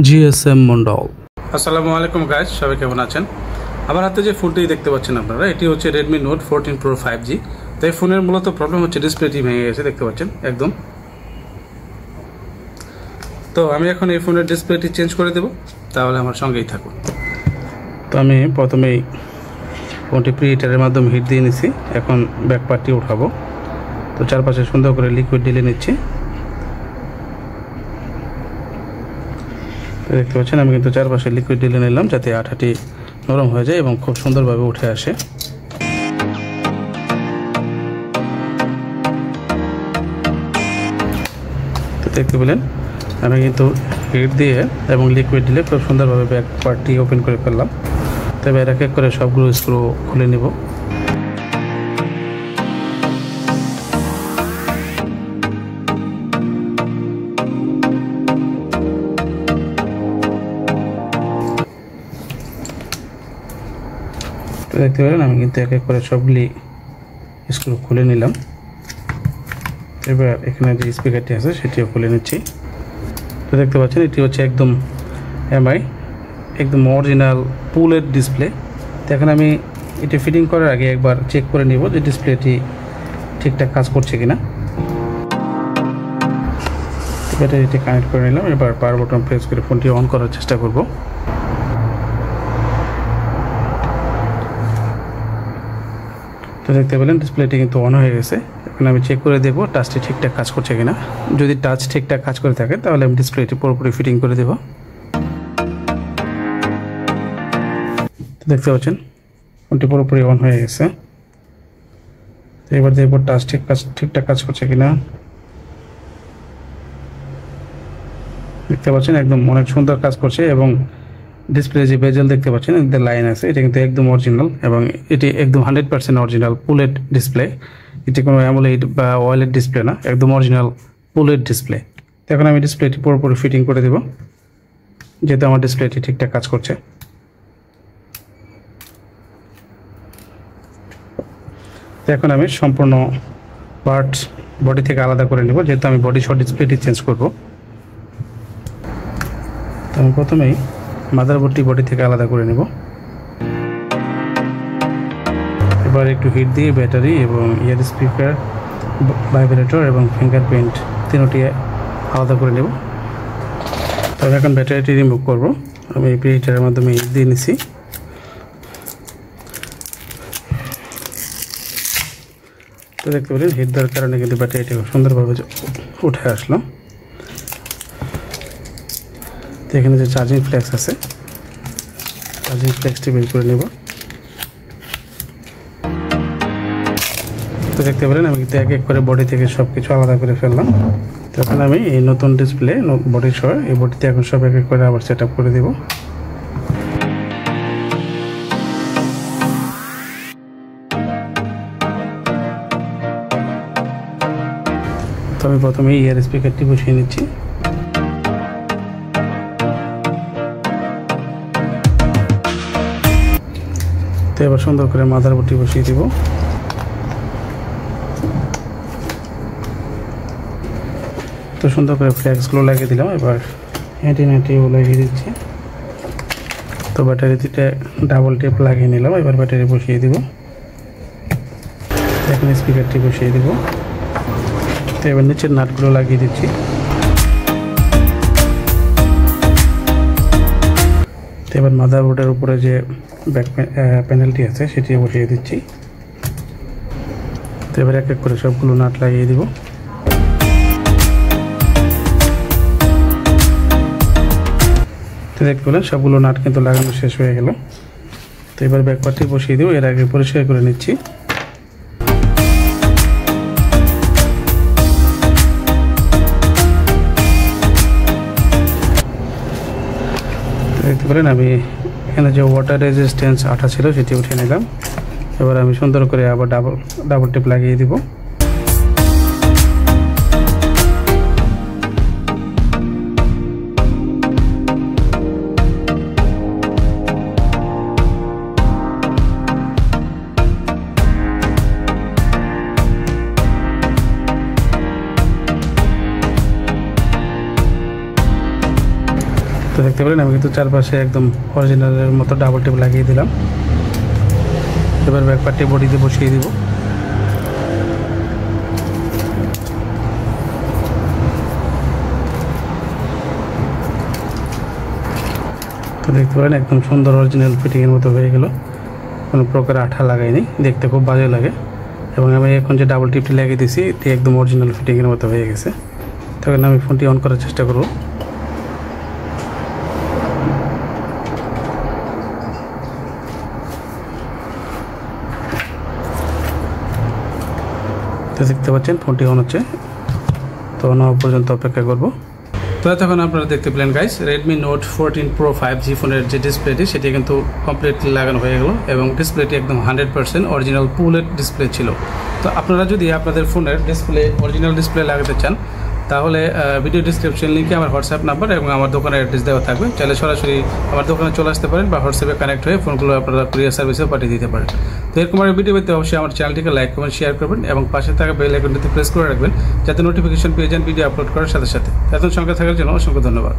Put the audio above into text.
GSM Mondal. আসসালামু আলাইকুম guys, সবাই কেমন আছেন? আমার হাতে যে ফোনটি দেখতে পাচ্ছেন আপনারা, এটি হচ্ছে Redmi Note 14 Pro 5G। তো এই ফোনের মূলত প্রবলেম হচ্ছে ডিসপ্লেটি ভেঙে গেছে, দেখতে পাচ্ছেন একদম। তো আমি এখন এই ফোনের ডিসপ্লেটি চেঞ্জ করে দেব, তাহলে আমার সঙ্গেই থাকুন। তো আমি প্রথমেই ফোনটি প্রিহিটারের মাধ্যমে হিট দিয়ে নিচ্ছি। এখন ব্যাক পার্টটি উঠাবো। তো চারপাশে সুন্দর করে লিকুইড ঢেলে নিচ্ছি। দেখতে পাচ্ছেন আমি কিন্তু চারপাশে লিকুইড ঢেলে নিলাম, যাতে আঠাটি নরম হয়ে যায় এবং খুব সুন্দরভাবে উঠে আসে। তো দেখতে পেলেন আমি কিন্তু হিট দিয়ে এবং লিকুইড দিলে খুব সুন্দরভাবে ব্যাক পার্টটি ওপেন করে ফেললাম। তবে এক এক করে সবগুলো স্ক্রু খুলে নেব। দেখতে পারেন আমি কিন্তু এক এক করে সবগুলি স্ক্রু খুলে নিলাম। এবার এখানে যে স্পিকারটি আছে সেটিও খুলে নিচ্ছি। তো দেখতে পাচ্ছেন এটি হচ্ছে একদম এমআই, একদম অরিজিনাল পুলের ডিসপ্লে। তো এখন আমি এটি ফিটিং করার আগে একবার চেক করে নিব যে ডিসপ্লেটি ঠিকঠাক কাজ করছে কিনা। ব্যাটারিটি কানেক্ট করে নিলাম। এবার পাওয়ার বাটন প্রেস করে ফোনটি অন করার চেষ্টা করব। তো দেখতে পেলেন ডিসপ্লেটি কিন্তু অন হয়ে গেছে। এখন আমি চেক করে দেখব টাচটি ঠিকঠাক কাজ করছে কিনা। যদি টাচ ঠিকঠাক কাজ করে থাকে তাহলে আমি ডিসপ্লেটি পুরোপুরি ফিটিং করে দেব। দেখতে পাচ্ছেন ফোনটি পুরোপুরি অন হয়ে গেছে। তো এবার দেখব টাচ ঠিকঠাক কাজ করছে কিনা। দেখতে পাচ্ছেন একদম অনেক সুন্দর কাজ করছে এবং ডিসপ্লে যে বেজেল দেখতে পাচ্ছেন এতে লাইন আছে, এটা কিন্তু একদম অরিজিনাল এবং এটি একদম 100% অরিজিনাল পুলেট ডিসপ্লে। এটি কোনো অ্যামোলেড বা ওএলইডি ডিসপ্লে না, একদম অরিজিনাল পুলেট ডিসপ্লে। তো এখন আমি ডিসপ্লেটি পুরোপুরি ফিটিং করে দেব, যেহেতু আমার ডিসপ্লেটি ঠিকঠাক কাজ করছে। তো এখন আমি সম্পূর্ণ পার্টস বডি থেকে আলাদা করে নেব, যেহেতু আমি বডি সহ ডিসপ্লেটি চেঞ্জ করব। তো আমি প্রথমেই মাদারবোর্ডটি বডি থেকে আলাদা করে নেব। এবার একটু হিট দিয়ে ব্যাটারি এবং ইয়ার স্পিকার, ভাইব্রেটর এবং ফিঙ্গারপ্রিন্ট তিনটি আলাদা করে নেব। তবে এখন ব্যাটারিটি রিমুভ করব। আমি এই প্রিহিটারের মাধ্যমে হিট দিয়ে নিছি। তো দেখতে পারেন হিট দেওয়ার কারণে কিন্তু ব্যাটারিটি খুব সুন্দরভাবে উঠে আসলো। তো এখানে যে চার্জিং ফ্লেক্স আছে, চার্জিং ফ্লেক্সটি বের করে নেব। তো দেখতে পারেন আমি কিন্তু এক এক করে বডি থেকে সব কিছু আলাদা করে ফেললাম। তখন আমি এই নতুন ডিসপ্লে বডি সহ এই বডিতে এখন সব এক এক করে আবার সেট আপ করে দেব। তো আমি প্রথমে ইয়ার স্পিকারটি বসিয়ে নিচ্ছি। তো এবার সুন্দর করে মাদারবোর্ডটি বসিয়ে দিব। তো সুন্দর করে ফ্ল্যাক্সগুলো লাগিয়ে দিলাম। এবার অ্যান্টিনাটিও লাগিয়ে দিচ্ছি। তো ব্যাটারিতে ডাবল টেপ লাগিয়ে নিলাম। এবার ব্যাটারি বসিয়ে দিব। এখন স্পিকারটি বসিয়ে দিব। তো এবার নিচের নাটগুলো লাগিয়ে দিচ্ছি। তো এবার মাদারবোর্ডের উপরে যে ব্যাক প্যানেলটি আছে সেটি বসিয়ে দিচ্ছি। তো এবার এক এক করে সবগুলো নাট লাগিয়ে দিব। তো দেখতে পেলেন সবগুলো নাট কিন্তু লাগানো শেষ হয়ে গেল। তো এবার ব্যাক পার্টটি বসিয়ে দিব। এর আগে পরিষ্কার করে নিচ্ছি। দেখতে পেলেন আমি এখানে যে ওয়াটার রেজিস্ট্যান্স আঠা ছিল সেটি উঠে নিলাম। এবার আমি সুন্দর করে আবার ডাবল টেপ লাগিয়ে দিব। তো দেখতে পেলেন আমি কিন্তু চারপাশে একদম অরিজিনালের মতো ডাবল টেপ লাগিয়ে দিলাম। এবার ব্যাক পার্টটি বডিতে বসিয়ে দিব। তো দেখতে পেলেন একদম সুন্দর অরিজিনাল ফিটিংয়ের মতো হয়ে গেল, কোনো প্রকার আঠা লাগাইনি, দেখতে খুব বাজে লাগে। এবং আমি এখন যে ডাবল টিপটি লাগিয়ে দিয়েছি এটি একদম অরিজিনাল ফিটিংয়ের মতো হয়ে গেছে। তখন আমি ফোনটি অন করার চেষ্টা করব। তো দেখতে পাচ্ছেন ফোনটি অন হচ্ছে, তো অন হওয়া পর্যন্ত অপেক্ষা করব। তো তখন আপনারা দেখতে পেলেন guys, Redmi Note 14 Pro 5G ফোনের যে ডিসপ্লেটি সেটি কিন্তু কমপ্লিটলি লাগানো হয়ে গেল এবং ডিসপ্লেটি একদম 100% অরিজিনাল পুলেট ডিসপ্লে ছিল। তো আপনারা যদি আপনাদের ফোনের ডিসপ্লে অরিজিনাল ডিসপ্লে লাগাতে চান তাহলে ভিডিও ডিসক্রিপশন লিঙ্কে আমার হোয়াটসঅ্যাপ নাম্বার এবং আমার দোকানের অ্যাড্রেস দেওয়া থাকবে, চাইলে সরাসরি আমার দোকানে চলে আসতে পারেন বা হোয়াটসঅ্যাপে কানেক্ট হয়ে ফোনগুলো আপনারা কুরিয়ার সার্ভিসেও পাঠিয়ে দিতে পারেন। তো এরকম আর ভিডিও পেতে অবশ্যই আমার চ্যানেলটিকে লাইক কমেন্ট শেয়ার করবেন এবং পাশে থাকা বেল আইকনটিতে প্রেস করে রাখবেন যাতে নোটিফিকেশন পেয়ে যান ভিডিও আপলোড করার সাথে সাথে। এত সঙ্গে থাকার জন্য অসংখ্য ধন্যবাদ।